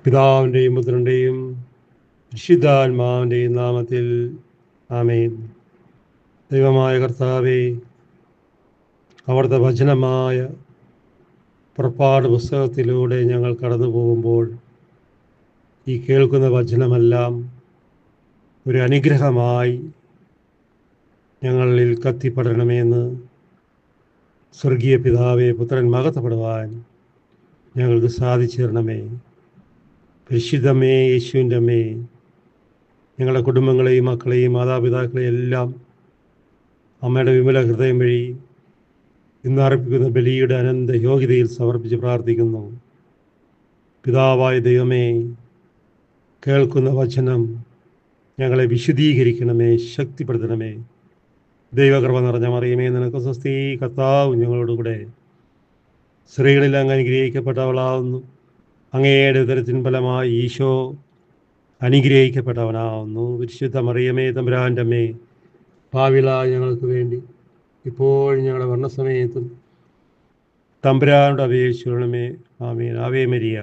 പിതാവിൻ്റെയും പുത്രൻ്റെയും പരിശുദ്ധാത്മാവിൻ്റെയും നാമത്തിൽ ആമേൻ. ദൈവമായ കർത്താവേ, അവിടുത്തെ വചനമായ പുറപ്പാട് പുസ്തകത്തിലൂടെ ഞങ്ങൾ കടന്നു പോകുമ്പോൾ ഈ കേൾക്കുന്ന വചനമെല്ലാം ഒരു അനുഗ്രഹമായി ഞങ്ങളിൽ കത്തിപ്പടരണമെന്ന് സ്വർഗീയ പിതാവേ, പുത്രൻ മഹത്വപ്പെടുവാൻ ഞങ്ങൾക്ക് സാധിച്ചു തരണമേ. പരിശുദ്ധമേ, യേശുവിൻ്റെ അമ്മേ, ഞങ്ങളുടെ കുടുംബങ്ങളെയും മക്കളെയും മാതാപിതാക്കളെയും എല്ലാം അമ്മയുടെ വിമല ഹൃദയം വഴി ഇന്ന് അർപ്പിക്കുന്ന ബലിയുടെ അനന്ത യോഗ്യതയിൽ സമർപ്പിച്ച് പ്രാർത്ഥിക്കുന്നു. പിതാവായ ദൈവമേ, കേൾക്കുന്ന വചനം ഞങ്ങളെ വിശുദ്ധീകരിക്കണമേ, ശക്തിപ്പെടുത്തണമേ. ദൈവകൃപ നിറഞ്ഞ മറിയമേ, നിനക്ക് സ്വസ്തി, കർത്താവ് ഞങ്ങളോടുകൂടെ. സ്ത്രീകളിൽ അങ്ങ് അനുഗ്രഹിക്കപ്പെട്ടവളാവുന്നു, അങ്ങയുടെ ഉദരത്തിൻ ഫലമായി ഈശോ അനുഗ്രഹിക്കപ്പെട്ടവനാവുന്നു. വിശുദ്ധ മറിയമേ, തമ്പുരാൻ്റെ അമ്മേ, പാവികളായ ഞങ്ങൾക്ക് വേണ്ടി ഇപ്പോഴും ഞങ്ങളുടെ മരണസമയത്തും തമ്പുരാനോട് അപേക്ഷിക്കണമേ. ആമേൻ. Ave Maria.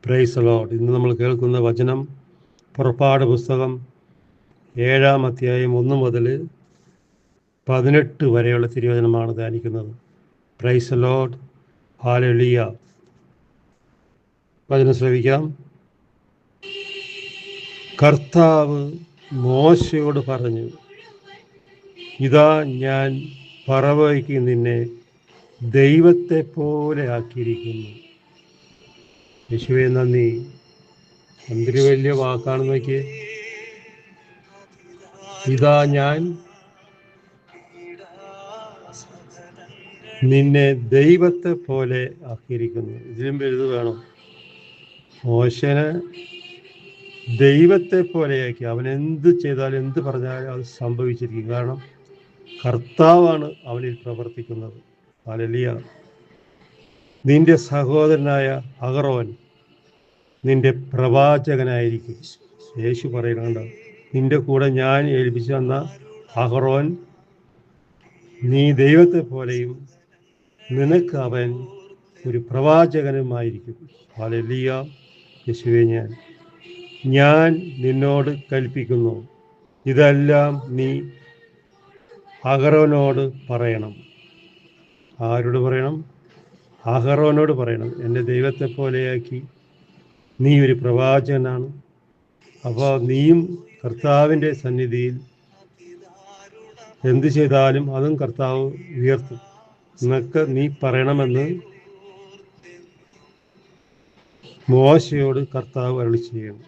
Price the Lord. ഇന്ന് നമ്മൾ കേൾക്കുന്ന വചനം പുറപ്പാട് പുസ്തകം 7-ാം അധ്യായം 1 മുതൽ 18 വരെയുള്ള തിരുവചനമാണ് ധ്യാനിക്കുന്നത്. Praise the lord. ഹല്ലേലൂയ. വചനം ശ്രവിക്കാം. കർത്താവ് മോശയോട് പറഞ്ഞു, ഇതാ ഞാൻ ഫറവോയ്ക്ക് നിന്നെ ദൈവത്തെ പോലെ ആക്കിയിരിക്കുന്നു. യേശുവേ നന്ദി. എന്തൊരു വലിയ വാക്കാണെന്ന് നോക്കിയേ. ഇതാ ഞാൻ നിന്നെ ദൈവത്തെ പോലെ ആക്കിയിരിക്കുന്നു. ഇതിലും വലുത് വേണം? മോശനെ ദൈവത്തെ പോലെയാക്കി. അവൻ എന്ത് ചെയ്താലും എന്ത് പറഞ്ഞാലും അത് സംഭവിച്ചിരിക്കും. കാരണം കർത്താവാണ് അവനിൽ പ്രവർത്തിക്കുന്നത്. ഹല്ലേലൂയ. നിന്റെ സഹോദരനായ അഹറോൻ നിന്റെ പ്രവാചകനായിരിക്കും. യേശു പറയുന്നുണ്ട്, നിന്റെ കൂടെ ഞാൻ ഏൽപ്പിച്ചു തന്ന അഹറോൻ നീ ദൈവത്തെ പോലെയും നിനക്ക് അവൻ ഒരു പ്രവാചകനുമായിരിക്കും. ഹല്ലേലൂയ. യേശുവേ, ഞാൻ നിന്നോട് കൽപ്പിക്കുന്നു, ഇതെല്ലാം നീ അഹറോനോട് പറയണം. ആരോട് പറയണം? അഹറോനോട് പറയണം. എന്നെ ദൈവത്തെ പോലെയാക്കി, നീ ഒരു പ്രവാചകനാണ്. അപ്പോൾ നീയും കർത്താവിൻ്റെ സന്നിധിയിൽ എന്ത് ചെയ്താലും അതും കർത്താവ് ഉയർത്തും. എന്നൊക്കെ നീ പറയണമെന്ന് മോശയോട് കർത്താവ് അരുളി ചെയ്യണം.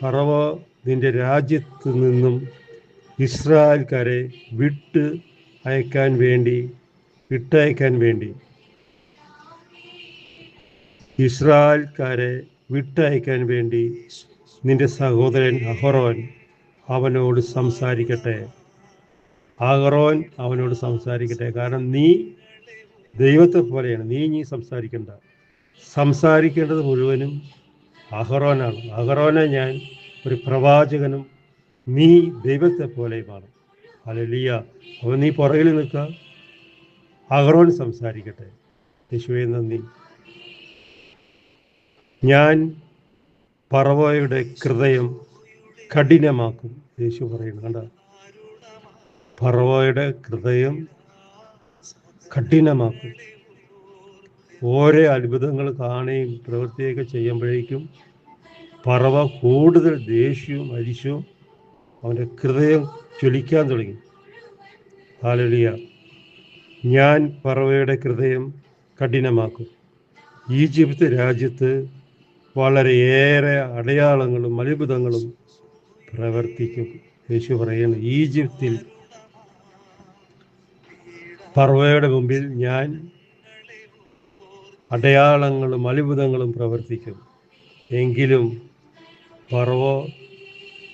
ഫറവോ നിന്റെ രാജ്യത്ത് നിന്നും ഇസ്രായേൽക്കാരെ വിട്ടയക്കാൻ വേണ്ടി ഇസ്രായേൽക്കാരെ വിട്ടയക്കാൻ വേണ്ടി നിന്റെ സഹോദരൻ അഹറോൻ അവനോട് സംസാരിക്കട്ടെ. കാരണം നീ ദൈവത്തെ പോലെയാണ്. നീ സംസാരിക്കണ്ട. സംസാരിക്കേണ്ടത് മുഴുവനും അഹറോനാണ്. അഹറോനെ ഞാൻ ഒരു പ്രവാചകനും നീ ദൈവത്തെ പോലെയുമാണ്. ഹല്ലേലൂയ. അപ്പോൾ നീ പുറകിൽ നിൽക്കുക, അഹറോൻ സംസാരിക്കട്ടെ. യേശുവേ നന്ദി. ഞാൻ ഫറവോയുടെ ഹൃദയം കഠിനമാക്കും. യേശു പറയുന്നു, കണ്ട, ഫറവോയുടെ ഹൃദയം കഠിനമാക്കും. ഓരോ അത്ഭുതങ്ങൾ കാണുകയും പ്രവൃത്തിയൊക്കെ ചെയ്യുമ്പോഴേക്കും ഫറവോ കൂടുതൽ ദേഷ്യവും അരിശവും അവൻ്റെ ഹൃദയം ജ്വലിക്കാൻ തുടങ്ങി. ഹല്ലേലൂയ. ഞാൻ ഫറവോയുടെ ഹൃദയം കഠിനമാക്കും. ഈജിപ്ത് രാജ്യത്ത് വളരെയേറെ അടയാളങ്ങളും അത്ഭുതങ്ങളും പ്രവർത്തിക്കും. യേശു പറയുന്നു, ഈജിപ്തിൽ ഫറവോയുടെ മുമ്പിൽ ഞാൻ അടയാളങ്ങളും അത്ഭുതങ്ങളും പ്രവർത്തിക്കും. എങ്കിലും ഫറവോ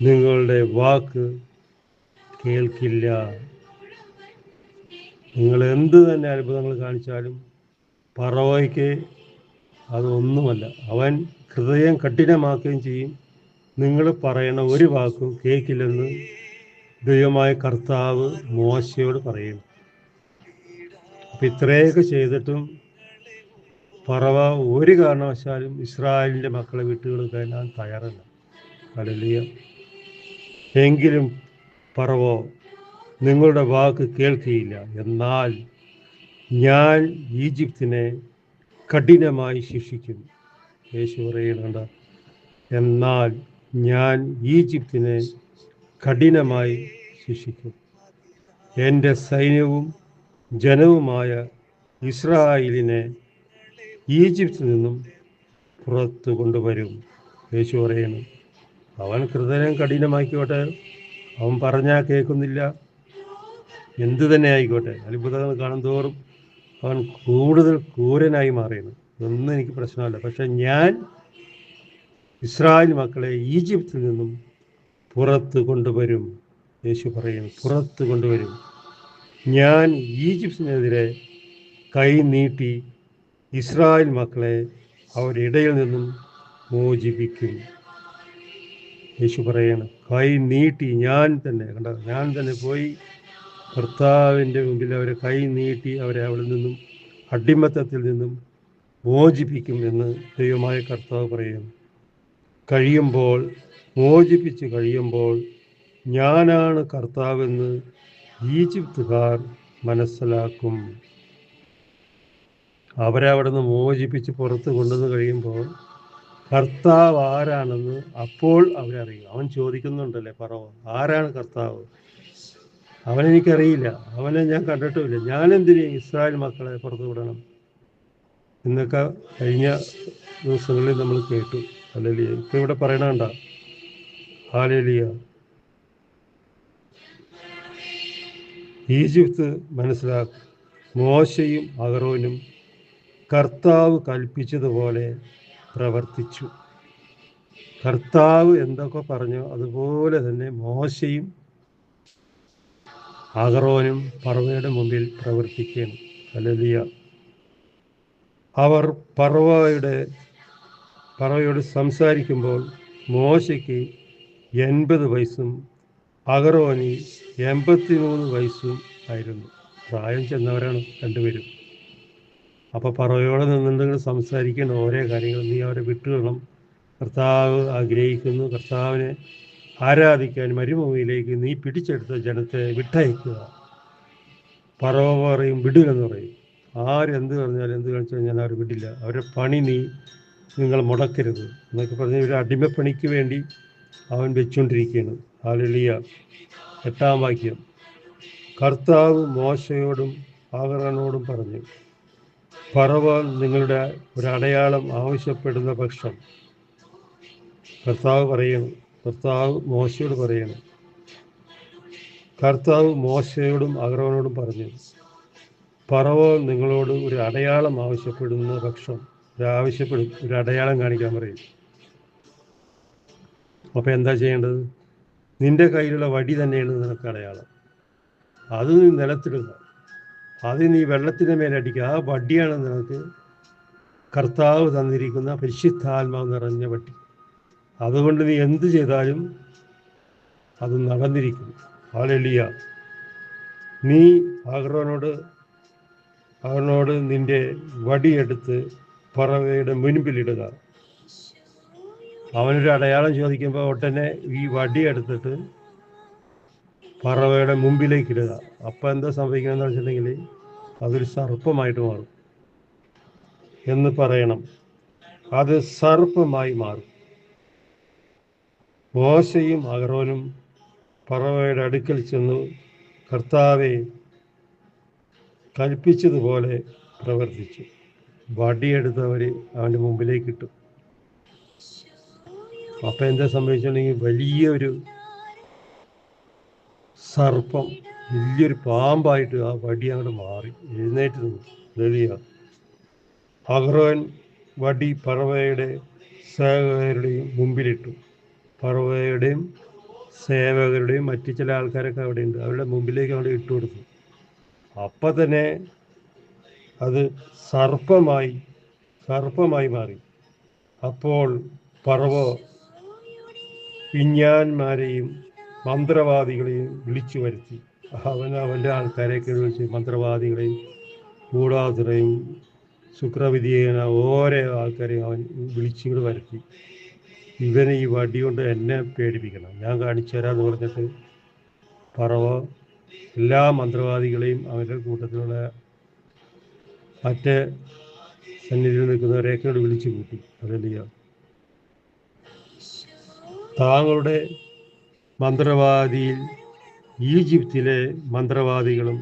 നിങ്ങളുടെ വാക്ക് കേൾക്കില്ല. നിങ്ങൾ എന്ത് തന്നെ അത്ഭുതങ്ങൾ കാണിച്ചാലും ഫറവോയ്ക്ക് അതൊന്നുമല്ല. അവൻ ഹൃദയം കഠിനമാക്കുകയും ചെയ്യും. നിങ്ങൾ പറയണ ഒരു വാക്കും കേൾക്കില്ലെന്ന് ദൈവമായ കർത്താവ് മോശയോട് പറയും. അപ്പം ഇത്രയൊക്കെ ചെയ്തിട്ടും പറവ ഒരു കാരണവശാലും ഇസ്രായേലിൻ്റെ മക്കളെ വിട്ടുകൊടുക്കാൻ ഞാൻ തയ്യാറല്ല. ഹല്ലേലൂയ. എങ്കിലും പറവോ നിങ്ങളുടെ വാക്ക് കേൾക്കുകയില്ല. എന്നാൽ ഞാൻ ഈജിപ്തിനെ കഠിനമായി ശിക്ഷിക്കും. യേശു പറയുന്നുണ്ട്, എന്നാൽ ഞാൻ ഈജിപ്തിനെ കഠിനമായി ശിക്ഷിക്കും. എൻ്റെ സൈന്യവും ജനവുമായ ഇസ്രായേലിനെ ഈജിപ്തിൽ നിന്നും പുറത്തു കൊണ്ടുവരും. യേശു പറയുന്നു, അവൻ ഹൃദയം കഠിനമാക്കിക്കോട്ടെ, അവൻ പറഞ്ഞാൽ കേൾക്കുന്നില്ല, എന്തു തന്നെ ആയിക്കോട്ടെ, അത്ഭുതങ്ങൾ കാണും തോറും അവൻ കൂടുതൽ ക്രൂരനായി മാറിയാണ്. ഒന്നും എനിക്ക് പ്രശ്നമല്ല. പക്ഷെ ഞാൻ ഇസ്രായേൽ മക്കളെ ഈജിപ്തിൽ നിന്നും പുറത്ത് കൊണ്ടുവരും. യേശു പറയുന്നു, പുറത്ത് കൊണ്ടുവരും. ഞാൻ ഈജിപ്തിനെതിരെ കൈ നീട്ടി ഇസ്രായേൽ മക്കളെ അവരുടെ ഇടയിൽ നിന്നും മോചിപ്പിക്കും. യേശു പറയാണ്, കൈ നീട്ടി ഞാൻ തന്നെ പോയി കർത്താവിൻ്റെ മുമ്പിൽ അവരെ കൈ നീട്ടി അവരെ അവിടെ നിന്നും അടിമത്തത്തിൽ നിന്നും മോചിപ്പിക്കും എന്ന് ദൈവമായ കർത്താവ് പറയുന്നു. മോചിപ്പിച്ച് കഴിയുമ്പോൾ ഞാനാണ് കർത്താവെന്ന് ഈജിപ്തുകാർ മനസ്സിലാക്കും. അവരവിടെ നിന്ന് മോചിപ്പിച്ച് പുറത്ത് കൊണ്ടുവന്ന് കഴിയുമ്പോൾ കർത്താവ് ആരാണെന്ന് അപ്പോൾ അവരറിയും. അവൻ ചോദിക്കുന്നുണ്ടല്ലേ, പറവ ആരാണ് കർത്താവ്? അവനെനിക്കറിയില്ല, അവനെ ഞാൻ കണ്ടിട്ടുമില്ല, ഞാൻ എന്തിന് ഇസ്രായേൽ മക്കളെ പുറത്തു വിടണം എന്നൊക്കെ കഴിഞ്ഞ ദിവസങ്ങളിൽ നമ്മൾ കേട്ടു. ഹല്ലേലൂയ. ഇപ്പം ഇവിടെ പറയണണ്ട, ഹല്ലേലൂയ. ഈജിപ്ത് മനസ്സിലാക്കും, മോശയും അഹരോനും കർത്താവ് കൽപ്പിച്ചതുപോലെ പ്രവർത്തിച്ചു. കർത്താവ് എന്തൊക്കെ പറഞ്ഞോ അതുപോലെ തന്നെ മോശയും അഹരോനും പറവയുടെ മുമ്പിൽ പ്രവർത്തിക്കുകയാണ്. ഹല്ലേലൂയ. അവർ പറവയോട് സംസാരിക്കുമ്പോൾ മോശയ്ക്ക് 80 വയസ്സും അഹരോന് 83 വയസ്സും ആയിരുന്നു. പ്രായം ചെന്നവരാണ് രണ്ടുപേരും. അപ്പോൾ പറവയോടെ നിന്നുണ്ടെങ്കിൽ സംസാരിക്കണം ഓരോ കാര്യങ്ങൾ. നീ അവരെ വിട്ടുകൊള്ളണം, കർത്താവ് ആഗ്രഹിക്കുന്നു, കർത്താവിനെ ആരാധിക്കാൻ മരുഭൂമിയിലേക്ക് നീ പിടിച്ചെടുത്ത ജനത്തെ വിട്ടയക്കുക. പറവ പറയും, വിടുകയെന്ന് പറയും. ആരെന്ത് പറഞ്ഞാലും എന്ത് കാണിച്ചാൽ ഞാൻ അവരെ വിടില്ല, അവരുടെ പണി നിങ്ങൾ മുടക്കരുത് എന്നൊക്കെ പറഞ്ഞ് ഒരു അടിമപ്പണിക്ക് വേണ്ടി അവൻ വെച്ചുകൊണ്ടിരിക്കുകയാണ്. ഹല്ലേലൂയ. 8-ാം വാക്യം, കർത്താവ് മോശയോടും ആഹരോനോടും പറഞ്ഞു, പറവ നിങ്ങളുടെ ഒരു അടയാളം ആവശ്യപ്പെടുന്ന പക്ഷം, കർത്താവ് മോശയോടും അഹരോനോടും പറഞ്ഞു, പറവ നിങ്ങളോട് ഒരു അടയാളം ആവശ്യപ്പെടുന്ന പക്ഷം, ഒരു അടയാളം കാണിക്കാൻ പറയും. അപ്പോൾ എന്താ ചെയ്യേണ്ടത്? നിന്റെ കയ്യിലുള്ള വടി തന്നെയാണ് നിനക്ക് അടയാളം. അത് നീ നിലത്തിടുക, അത് നീ വെള്ളത്തിൻ്റെ മേലടിക്കുക. ആ വടിയാണ് നിനക്ക് കർത്താവ് തന്നിരിക്കുന്ന പരിശുദ്ധാത്മാവ് നിറഞ്ഞ വടി. അതുകൊണ്ട് നീ എന്ത് ചെയ്താലും അത് നടന്നിരിക്കും. ഹല്ലേലൂയ. നീ അഹരോനോട് നിന്റെ വടിയെടുത്ത് പറവയുടെ മുൻപിലിടുക. അവനൊരു അടയാളം ചോദിക്കുമ്പോൾ ഉടനെ ഈ വടി എടുത്തിട്ട് പറവയുടെ മുമ്പിലേക്ക് ഇടുക. അപ്പം എന്താ സംഭവിക്കുന്നതെന്ന് വെച്ചിട്ടുണ്ടെങ്കിൽ അതൊരു സർപ്പമായിട്ട് മാറും എന്ന് പറയണം. അത് സർപ്പമായി മാറും. മോശയും അഹരോനും പറവയുടെ അടുക്കൽ ചെന്ന് കർത്താവെ കൽപ്പിച്ചതുപോലെ പ്രവർത്തിച്ചു. വടിയെടുത്തവർ അവൻ്റെ മുമ്പിലേക്ക് ഇട്ടു. അപ്പം എന്താ സംഭവിച്ചിട്ടുണ്ടെങ്കിൽ വലിയൊരു സർപ്പം, വലിയൊരു പാമ്പായിട്ട് ആ വടി അങ്ങോട്ട് മാറി എഴുന്നേറ്റ് നിന്നു. ഹല്ലേലൂയ. അഹരോൻ വടി പറവയുടെ സേവകരുടെയും മുമ്പിലിട്ടു. പറവയുടെയും സേവകരുടെയും മറ്റു ചില ആൾക്കാരൊക്കെ അവിടെ ഉണ്ട്, അവരുടെ മുമ്പിലേക്ക് അവിടെ ഇട്ടു കൊടുത്തു. അപ്പം തന്നെ അത് സർപ്പമായി മാറി. അപ്പോൾ പറവ പിഞ്ഞാന്മാരെയും മന്ത്രവാദികളെയും വിളിച്ചു വരുത്തി. അവൻ്റെ ആൾക്കാരെയൊക്കെ വിളിച്ച് മന്ത്രവാദികളെയും കൂടാതിരെയും ശുക്രവിധിയേന ഓരോ ആൾക്കാരെയും അവൻ വിളിച്ചിങ്ങോട് വരുത്തി. ഇവനെ ഈ വടി കൊണ്ട് എന്നെ പേടിപ്പിക്കണം, ഞാൻ കാണിച്ചു തരാമെന്ന് പറഞ്ഞിട്ട് ഫറവോ എല്ലാ മന്ത്രവാദികളെയും അവരുടെ കൂട്ടത്തിലുള്ള മറ്റേ സന്നിധിയിൽ നിൽക്കുന്നവരെയൊക്കെ വിളിച്ചു കൂട്ടി. അതല്ല, താങ്കളുടെ മന്ത്രവാദിയിൽ ഈജിപ്തിലെ മന്ത്രവാദികളും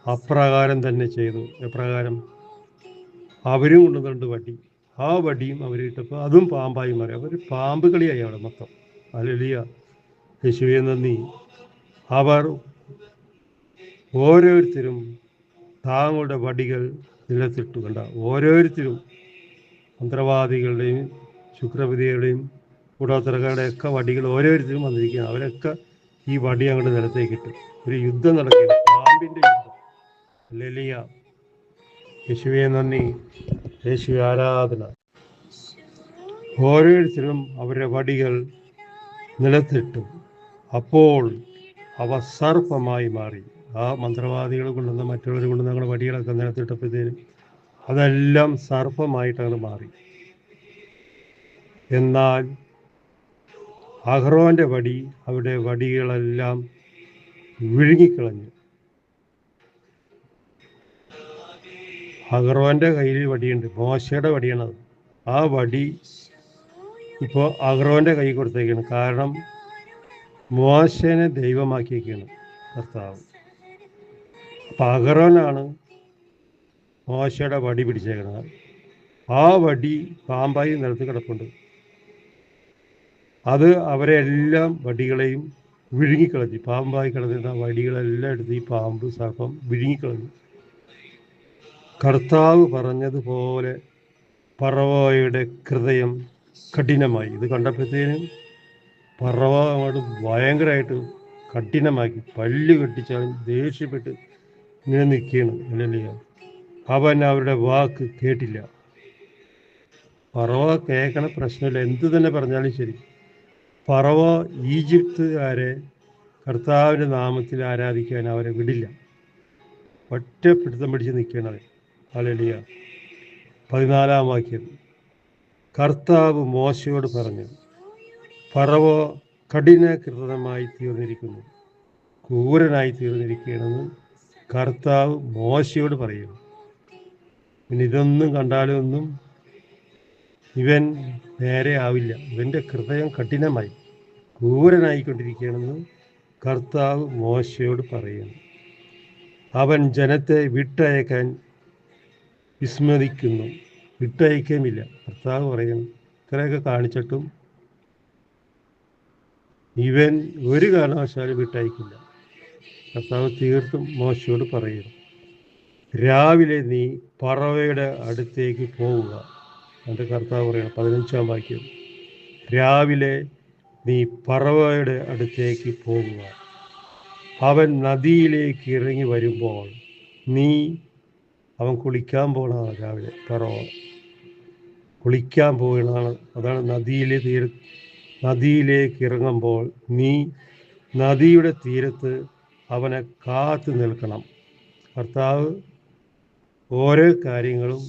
അപ്രകാരം തന്നെ ചെയ്തു. എപ്രകാരം? അവരും കൊണ്ടുവന്നുണ്ട് വടി. ആ വടിയും അവർ ഇട്ടപ്പോൾ അതും പാമ്പായി മാറി. അവർ പാമ്പ് കളിയായി അവിടെ മൊത്തം. ഹല്ലേലൂയ, യേശുവേ നന്ദി. അവർ ഓരോരുത്തരും താങ്കളുടെ വടികൾ നിലത്തിട്ടു. കണ്ട, ഓരോരുത്തരും മന്ത്രവാദികളുടെയും ശുക്രവിധിയുടെയും കൂടോത്രക്കാരുടെയൊക്കെ വടികൾ ഓരോരുത്തരും വന്നിരിക്കുകയാണ്. അവരൊക്കെ ഈ വടി അങ്ങോട്ട് നിലത്തേക്ക് ഇട്ടു. ഒരു യുദ്ധം നടക്കുകയാണ്, പാമ്പിൻ്റെ യുദ്ധം. ഹല്ലേലൂയ, യേശുവേ നന്ദി, യേശുവേ ആരാധന. ഓരോരുത്തരും അവരുടെ വടികൾ നിലത്തിട്ടു. അപ്പോൾ അവ സർപ്പമായി മാറി. ആ മന്ത്രവാദികൾ കൊണ്ടുവന്ന മറ്റുള്ളവർ കൊണ്ടുവന്ന ഞങ്ങളുടെ വടികളൊക്കെ നിലത്തിട്ടപ്പോഴത്തേനും അതെല്ലാം സർപ്പമായിട്ടാണ് മാറി. എന്നാൽ അഹ്റോന്റെ വടി അവരുടെ വടികളെല്ലാം വിഴുങ്ങിക്കളഞ്ഞു. അഹ്റോന്റെ കയ്യിൽ വടിയുണ്ട്, മോശയുടെ വടിയാണത്. ആ വടി ഇപ്പോൾ അഹ്റോന്റെ കൈ കൊടുത്തേക്കാണ്. കാരണം മോശനെ ദൈവമാക്കിയേക്കാണ് കർത്താവ്. അപ്പം അഹ്റോനാണ് മോശയുടെ വടി പിടിച്ചേക്കുന്നത്. ആ വടി പാമ്പായി നിലത്ത് കിടപ്പുണ്ട്. അത് അവരെല്ലാം വടികളെയും വിഴുങ്ങിക്കളഞ്ഞു. പാമ്പായി കിടന്നിരുന്ന വടികളെല്ലാം എടുത്ത് ഈ പാമ്പ് സർപ്പം വിഴുങ്ങിക്കളഞ്ഞു. കർത്താവ് പറഞ്ഞതുപോലെ ഫറവോയുടെ ഹൃദയം കഠിനമായി. ഇത് കണ്ടപ്പോഴത്തേനും ഫറവോ അങ്ങോട്ട് ഭയങ്കരമായിട്ട് കഠിനമാക്കി, പല്ല് കെട്ടിച്ചാലും ദേഷ്യപ്പെട്ട് ഇങ്ങനെ നിൽക്കുകയാണ്. അല്ലല്ല, അവൻ അവരുടെ വാക്ക് കേട്ടില്ല. ഫറവോ കേൾക്കണ പ്രശ്നമില്ല, എന്ത് തന്നെ പറഞ്ഞാലും ശരി. ഫറവോ ഈജിപ്തുകാരെ കർത്താവിൻ്റെ നാമത്തിൽ ആരാധിക്കാൻ അവരെ വിടില്ല. ഒറ്റ പിടുത്തം പിടിച്ച് നിൽക്കണത്. ഹല്ലേലൂയ. 14-ാം വാക്യം, കർത്താവ് മോശയോട് പറഞ്ഞു, ഫറവോ കഠിനകൃതമായി തീർന്നിരിക്കുന്നു, ക്രൂരനായി തീർന്നിരിക്കുകയാണെന്ന് കർത്താവ് മോശയോട് പറയുന്നു. പിന്നെ ഇതൊന്നും കണ്ടാലൊന്നും ഇവൻ നേരെ ആവില്ല. ഇവൻ്റെ ഹൃദയം കഠിനമായി ക്രൂരനായിക്കൊണ്ടിരിക്കുകയാണെന്ന് കർത്താവ് മോശയോട് പറയുന്നു. അവൻ ജനത്തെ വിട്ടയക്കാൻ വിസ്മരിക്കുന്നു, വിട്ടയക്കുമില്ല. കർത്താവ് പറയുന്നു, ഇത്രയൊക്കെ കാണിച്ചിട്ടും ഇവൻ ഒരു കാരണവശാലും വിട്ടയക്കില്ല. കർത്താവ് തീർത്തും മോശയോട് പറയുന്നു, രാവിലെ നീ ഫറവോയുടെ അടുത്തേക്ക് പോവുക. എൻ്റെ കർത്താവ് പറയുന്നു 15-ാം വാക്യം, രാവിലെ നീ ഫറവോയുടെ അടുത്തേക്ക് പോകുക. അവൻ നദിയിലേക്ക് ഇറങ്ങി വരുമ്പോൾ അവൻ കുളിക്കാൻ പോകണതാണ്. രാവിലെ ഫറവോ കുളിക്കാൻ പോകണതാണ്. അതാണ് നദിയിലേക്ക് ഇറങ്ങുമ്പോൾ നീ നദിയുടെ തീരത്ത് അവനെ കാത്തു നിൽക്കണം. കർത്താവ് ഓരോ കാര്യങ്ങളും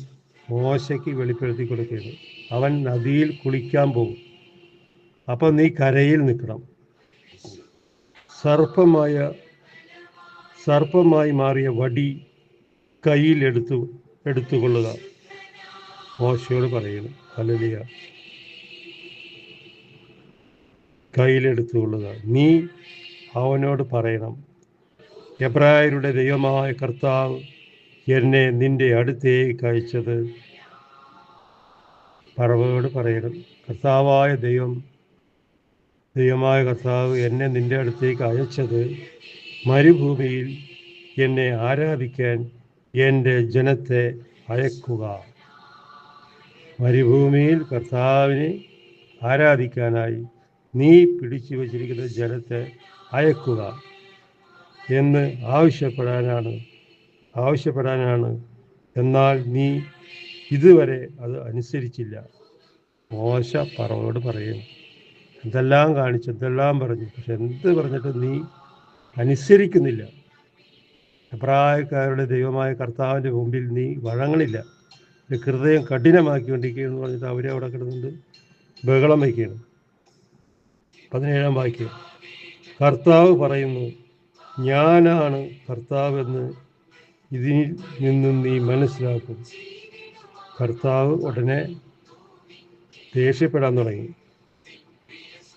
മോശയ്ക്ക് വെളിപ്പെടുത്തി കൊടുക്കുകയാണ്. അവൻ നദിയിൽ കുളിക്കാൻ പോകും, അപ്പം നീ കരയിൽ നിൽക്കണം. സർപ്പമായി മാറിയ വടി കയ്യിൽ എടുത്തുകൊള്ളുക. മോശയോട് പറയുന്നു. ഹല്ലേലൂയ. കയ്യിലെടുത്തുകൊള്ളുക. നീ അവനോട് പറയണം, എബ്രായരുടെ ദൈവമായ കർത്താവ് എന്നെ നിന്റെ അടുത്തേക്ക് അയച്ചത്. ഫറവോയോട് പറയണം, ദൈവമായ കർത്താവ് എന്നെ നിന്റെ അടുത്തേക്ക് അയച്ചത് മരുഭൂമിയിൽ എന്നെ ആരാധിക്കാൻ എൻ്റെ ജനത്തെ അയക്കുക. മരുഭൂമിയിൽ കർത്താവിനെ ആരാധിക്കാനായി നീ പിടിച്ചു വച്ചിരിക്കുന്ന ജനത്തെ അയക്കുക എന്ന് ആവശ്യപ്പെടാനാണ്. എന്നാൽ നീ ഇതുവരെ അത് അനുസരിച്ചില്ല. മോശ ഫറവോയോട് പറയും, എന്തെല്ലാം കാണിച്ചു, എന്തെല്ലാം പറഞ്ഞു, പക്ഷെ എന്ത് പറഞ്ഞിട്ട് നീ അനുസരിക്കുന്നില്ല. എബ്രായക്കാരുടെ ദൈവമായ കർത്താവിൻ്റെ മുമ്പിൽ നീ വഴങ്ങണില്ല. ഹൃദയം കഠിനമാക്കിക്കൊണ്ടിരിക്കുകയെന്ന് പറഞ്ഞിട്ട് അവരെ അവിടെ കിടന്നിട്ട് ബഹളം വയ്ക്കുകയാണ്. 17-ാം വാക്യം, കർത്താവ് പറയുന്നു, ഞാനാണ് കർത്താവെന്ന് ഇതിൽ നിന്നും നീ മനസ്സിലാക്കും. കർത്താവ് ഉടനെ ദേഷ്യപ്പെടാൻ തുടങ്ങി.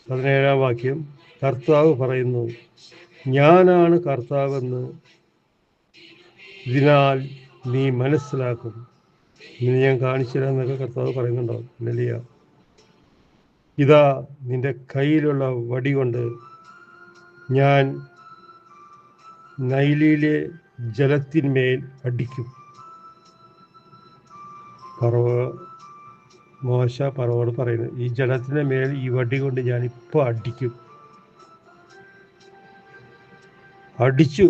17-ാം വാക്യം, കർത്താവ് പറയുന്നു, ഞാനാണ് കർത്താവെന്ന് ഇതിനാൽ നീ മനസ്സിലാക്കും. ഇന്ന് ഞാൻ കാണിച്ചു തരാമെന്നൊക്കെ കർത്താവ് പറയുന്നുണ്ടാവും. വലിയ ഇതാ നിന്റെ കയ്യിലുള്ള വടി കൊണ്ട് ഞാൻ നൈലിലെ ജലത്തിന്മേൽ അടിക്കും. മോശ പറവോട് പറയുന്നു, ഈ ജലത്തിൻ്റെ മേൽ ഈ വടി കൊണ്ട് ഞാനിപ്പോൾ അടിക്കും. അടിച്ചു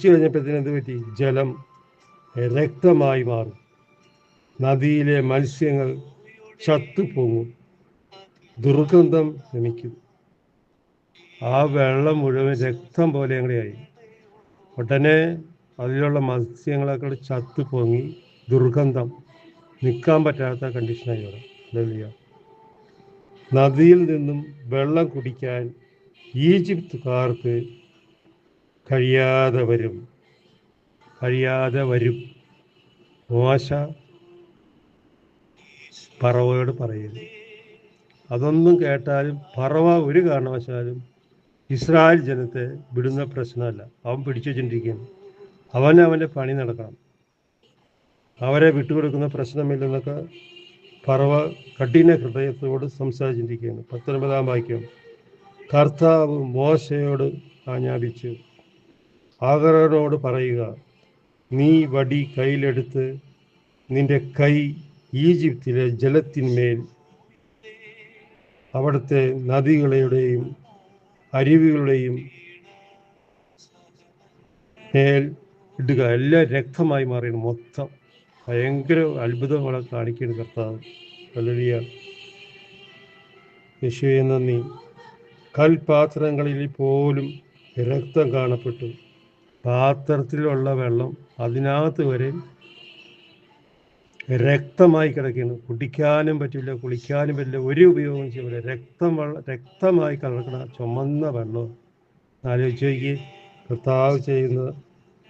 കഴിഞ്ഞപ്പോഴത്തേന് എന്ത് പറ്റി? ജലം രക്തമായി മാറും. നദിയിലെ മത്സ്യങ്ങൾ ചത്തുപൊങ്ങും. ദുർഗന്ധം ശമിക്കും. ആ വെള്ളം മുഴുവൻ രക്തം പോലെ അങ്ങനെയായി. ഉടനെ അതിലുള്ള മത്സ്യങ്ങളൊക്കെ ചത്തു പൊങ്ങി ദുർഗന്ധം, നിൽക്കാൻ പറ്റാത്ത കണ്ടീഷനായി അവിടെ. നദിയിൽ നിന്നും വെള്ളം കുടിക്കാൻ ഈജിപ്തുകാർക്ക് കഴിയാതെ വരും. മോശ പറവയോട് പറയുന്നു. അതൊന്നും കേട്ടാലും പറവ ഒരു കാരണവശാലും ഇസ്രായേൽ ജനത്തെ വിടുന്ന പ്രശ്നമല്ല. അവൻ പിടിച്ചു വെച്ചിട്ടിരിക്കുകയാണ്. അവൻ്റെ പണി നടക്കണം. അവരെ വിട്ടുകൊടുക്കുന്ന പ്രശ്നമില്ലെന്നൊക്കെ പറവ കഠിന ഹൃദയത്തോട് സംസാരിച്ചിരിക്കുകയാണ്. 19-ാം വാക്യം, കർത്താവ് മോശയോട് ആജ്ഞാപിച്ചു, ആഗരോനോട് പറയുക, നീ വടി കയ്യിലെടുത്ത് നിന്റെ കൈ ഈജിപ്തിലെ ജലത്തിന്മേൽ, അവിടുത്തെ നദികളുടെയും അരുവികളുടെയും മേൽ ഇടുക. എല്ലാം രക്തമായി മാറിയാണ് മൊത്തം. ഭയങ്കര അത്ഭുതങ്ങളെ കാണിക്കുന്നു കർത്താവ്. ഹല്ലേലൂയ. യേശുവേ നന്ദി. കൽപാത്രങ്ങളിൽ പോലും രക്തം കാണപ്പെട്ടു. പാത്രത്തിലുള്ള വെള്ളം അതിനകത്ത് വരെ രക്തമായി കിടക്കുന്നു. കുടിക്കാനും പറ്റില്ല, കുളിക്കാനും പറ്റില്ല, ഒരു ഉപയോഗം ചെയ്യില്ല. രക്തമായി കിടക്കണ ചുമന്ന വെള്ളം. ആലോചിച്ച് നോക്കി കർത്താവ് ചെയ്യുന്ന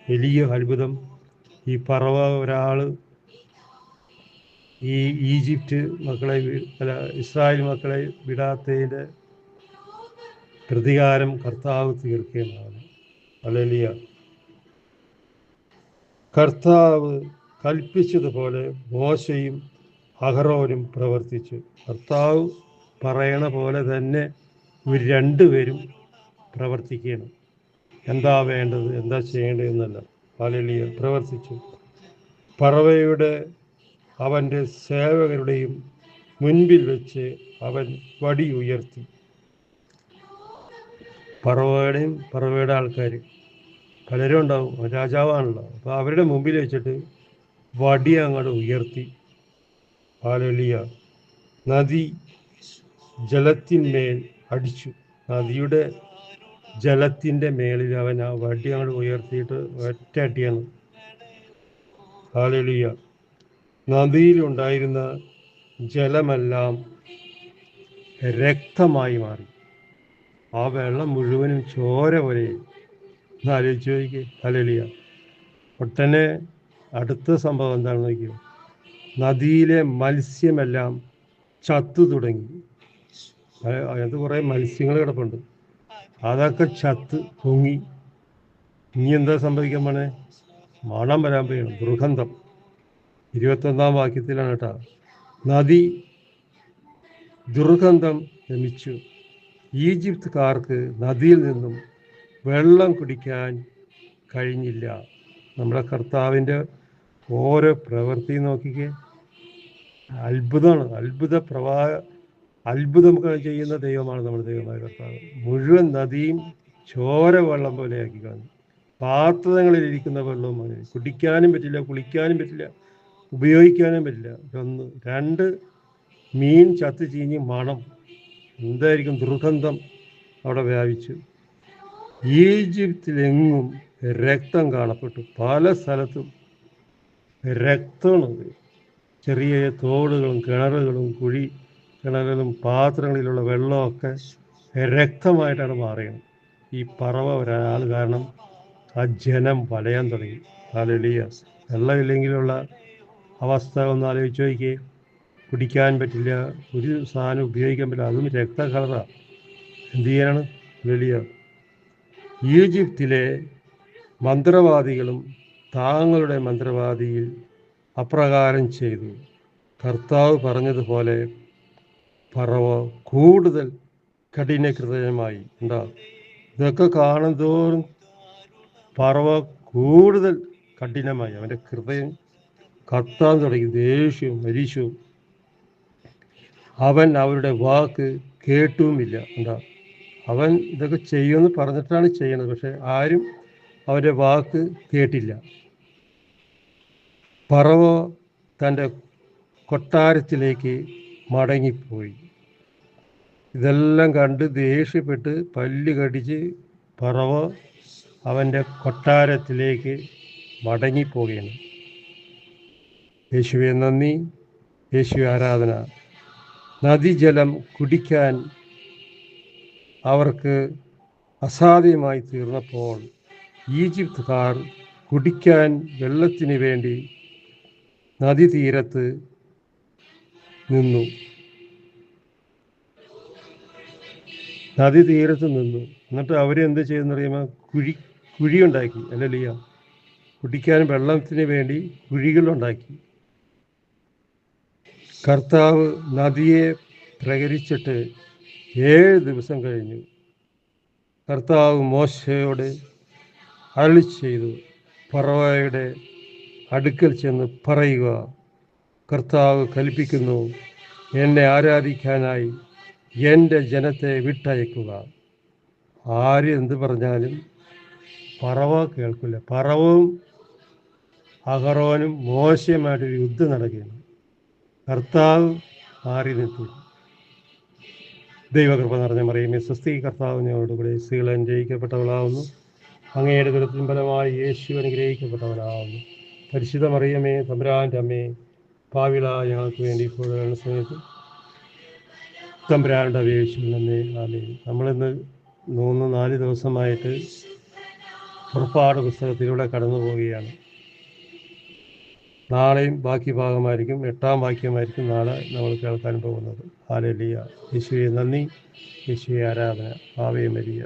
വലിയ അത്ഭുതം. ഈ പറവ ഒരാൾ ഈ ഈജിപ്റ്റ് മക്കളെ ഇസ്രായേൽ മക്കളെ വിടാത്തതിൻ്റെ പ്രതികാരം കർത്താവ് തീർക്കുകയാണ്. ഹല്ലേലൂയ. കർത്താവ് കൽപ്പിച്ചതുപോലെ മോശയും അഹറോനും പ്രവർത്തിച്ചു. കർത്താവ് പറയണ പോലെ തന്നെ ഇവർ രണ്ടുപേരും പ്രവർത്തിക്കണം. എന്താ വേണ്ടത്, എന്താ ചെയ്യേണ്ടതെന്നല്ല. ഹല്ലേലൂയ. പ്രവർത്തിച്ചു. പറവയുടെ അവൻ്റെ സേവകരുടെയും മുൻപിൽ വെച്ച് അവൻ വടി ഉയർത്തി. പറവയുടെ ആൾക്കാർ പലരും ഉണ്ടാവും, രാജാവാണല്ലോ. അപ്പോൾ അവരുടെ മുമ്പിൽ വെച്ചിട്ട് വടി അങ്ങോട്ട് ഉയർത്തി. ഹല്ലേലൂയ. നദി ജലത്തിന്മേൽ അടിച്ചു. നദിയുടെ ജലത്തിൻ്റെ മേളിൽ അവൻ ആ വടി അങ്ങോട്ട് ഉയർത്തിയിട്ട് ഒറ്റ അടിയാണ്. ഹല്ലേലൂയ. നദിയിലുണ്ടായിരുന്ന ജലമെല്ലാം രക്തമായി മാറി. ആ വെള്ളം മുഴുവനും ചോര പോലെ. ആലോചിച്ച് നോക്കി. ഹല്ലേലൂയ. ഒട്ടനെ അടുത്ത സംഭവം എന്താണെന്ന് നോക്കിയോ? നദിയിലെ മത്സ്യമെല്ലാം ചത്തു തുടങ്ങി. അത് കുറേ മത്സ്യങ്ങൾ കിടപ്പുണ്ട്, അതൊക്കെ ചത്ത് പൊങ്ങി. ഇനി എന്താ സംഭവിക്കാൻ പോണേ? മണം വരാൻ പോയാണ്, ദുർഗന്ധം. 21-ാം വാക്യത്തിലാണ് കേട്ടോ. നദി ദുർഗന്ധം ശമിച്ചു. ഈജിപ്തുകാർക്ക് നദിയിൽ നിന്നും വെള്ളം കുടിക്കാൻ കഴിഞ്ഞില്ല. നമ്മുടെ കർത്താവിൻ്റെ ഓരോ പ്രവൃത്തി നോക്കിക്കേ. അത്ഭുതമാണ്. അത്ഭുതം ചെയ്യുന്ന ദൈവമാണ് നമ്മുടെ ദൈവമായ കർത്താവ്. മുഴുവൻ നദിയും ചോര വെള്ളം പോലെയാക്കി കാണും. പാത്രങ്ങളിലിരിക്കുന്ന വെള്ളവും അങ്ങനെ. കുടിക്കാനും പറ്റില്ല, കുളിക്കാനും പറ്റില്ല, ഉപയോഗിക്കാനും പറ്റില്ല. 1. 2, മീൻ ചത്ത് ചീഞ്ഞ് മണം. എന്തായിരിക്കും ദുർഗന്ധം അവിടെ വ്യാപിച്ചു. ഈജിപ്തിലെങ്ങും രക്തം കാണപ്പെട്ടു. പല സ്ഥലത്തും രക്തമാണ്. ചെറിയ തോടുകളും കിണറുകളും കിണറുകളും പാത്രങ്ങളിലുള്ള വെള്ളമൊക്കെ രക്തമായിട്ടാണ് മാറിയത്. ഈ പറവ ഒരാൾ കാരണം ആ ജനം വലയാൻ തുടങ്ങി. ഹല്ലേലൂയ. വെള്ളമില്ലെങ്കിലുള്ള അവസ്ഥ ഒന്ന് ആലോചിച്ച് നോക്കിയേ. കുടിക്കാൻ പറ്റില്ല, ഒരു സാധനം ഉപയോഗിക്കാൻ പറ്റില്ല, അതും രക്ത കളറാണ്. എന്ത് ചെയ്യാനാണ്? വലിയ ഈജിപ്തിലെ മന്ത്രവാദികളും താങ്കളുടെ മന്ത്രവാദിയിൽ അപ്രകാരം ചെയ്തു. കർത്താവ് പറഞ്ഞതുപോലെ പറവ കൂടുതൽ കഠിനഹൃദയമായി. എന്താ ഇതൊക്കെ കാണും തോറും പറവ കൂടുതൽ കഠിനമായി. അവൻ്റെ ഹൃദയം കത്താൻ തുടങ്ങി, ദേഷ്യവും അരിശവും. അവൻ അവരുടെ വാക്ക് കേട്ടുമില്ല. എന്താ അവൻ ഇതൊക്കെ ചെയ്യുമെന്ന് പറഞ്ഞിട്ടാണ് ചെയ്യണത്, പക്ഷെ ആരും അവൻ്റെ വാക്ക് കേട്ടില്ല. പറവ തൻ്റെ കൊട്ടാരത്തിലേക്ക് മടങ്ങിപ്പോയി. ഇതെല്ലാം കണ്ട് ദേഷ്യപ്പെട്ട് പല്ല് കടിച്ച് പറവ അവൻ്റെ കൊട്ടാരത്തിലേക്ക് മടങ്ങിപ്പോവുകയാണ്. യേശുവെ നന്ദി, യേശുവെ ആരാധന. നദീജലം കുടിക്കാൻ അവർക്ക് അസാധ്യമായി തീർന്നപ്പോൾ ഈജിപ്തുകാർ കുടിക്കാൻ വെള്ളത്തിന് വേണ്ടി നദീതീരത്ത് നിന്നു. എന്നിട്ട് അവരെന്ത് ചെയ്തെന്നറിയുമ്പോൾ കുഴിയുണ്ടാക്കി. അല്ലല്ലിയ, കുടിക്കാൻ വെള്ളത്തിന് വേണ്ടി കുഴികളുണ്ടാക്കി. കർത്താവ് നദിയെ പ്രകരിച്ചിട്ട് 7 ദിവസം കഴിഞ്ഞു. കർത്താവ് മോശയോട് അരുളി ചെയ്തു, പറവയുടെ അടുക്കൽ ചെന്ന് പറയുക, കർത്താവ് കൽപ്പിക്കുന്നു, എന്നെ ആരാധിക്കാനായി എൻ്റെ ജനത്തെ വിട്ടയക്കുക. ആര് എന്ത് പറഞ്ഞാലും പറവ കേൾക്കില്ല. പറവവും അഹറോനും മോശയുമായിട്ടൊരു യുദ്ധം നടക്കുകയാണ്. കർത്താവ് മാറി നിൽക്കും. ദൈവകൃപ നിറഞ്ഞ മറിയമേ സ്വസ്തി, കർത്താവ് ഞങ്ങളോടുകൂടെ സ്ത്രീകൾ അനുഗ്രഹിക്കപ്പെട്ടവളാവുന്നു. അങ്ങയുടെ ദുരിതത്തിൻ ഫലമായി യേശു അനുഗ്രഹിക്കപ്പെട്ടവനാവുന്നു. പരിശുദ്ധ മറിയമേ തമ്പുരാൻ്റെ അമ്മേ, പാവികളായ ഞങ്ങൾക്ക് വേണ്ടി ഇപ്പോഴുള്ള സമയത്ത് തമ്പുരാനുടെ അപേക്ഷിക്കുന്നേ. ആമേൻ. നമ്മളിന്ന് 4 ദിവസമായിട്ട് പുറപ്പാട് പുസ്തകത്തിലൂടെ കടന്നു പോവുകയാണ്. നാളെയും ബാക്കി ഭാഗമായിരിക്കും, 8-ാം വാക്യമായിരിക്കും നാളെ നമ്മൾ കേൾക്കാൻ പോകുന്നത്. ഹല്ലേലൂയ. യേശുവേ നന്ദി, യേശുവേ ആരാധന. Ave Maria.